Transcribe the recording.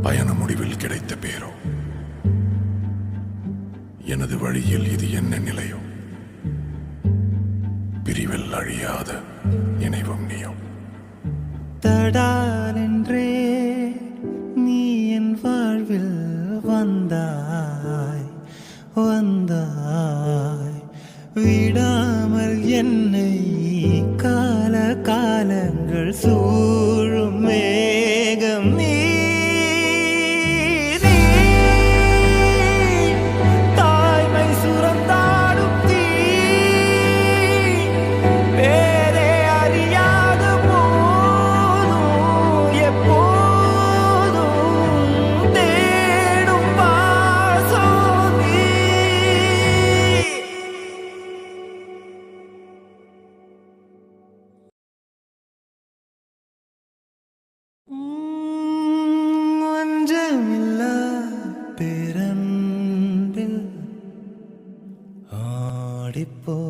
பயண முடிவில் கிடைத்த பேரோ, எனது வழியில் இது என்ன நிலையோ, பிரிவில் அழியாத இணைவும் நீயோ. தடாலென்றே நீ என் வாழ்வில் வந்தாய் வந்தாய், விடாமல் என்னை கால காலங்கள் சூழும் மேகம் நீ. தாய்மை சுரந்தாடும் தீ, பேரே அறியாத போதும் எப்போதும் தேடும் பாசம் நீ. வஞ்சமில்லா பேரன்பில் ஆடிப்போகிறேன்.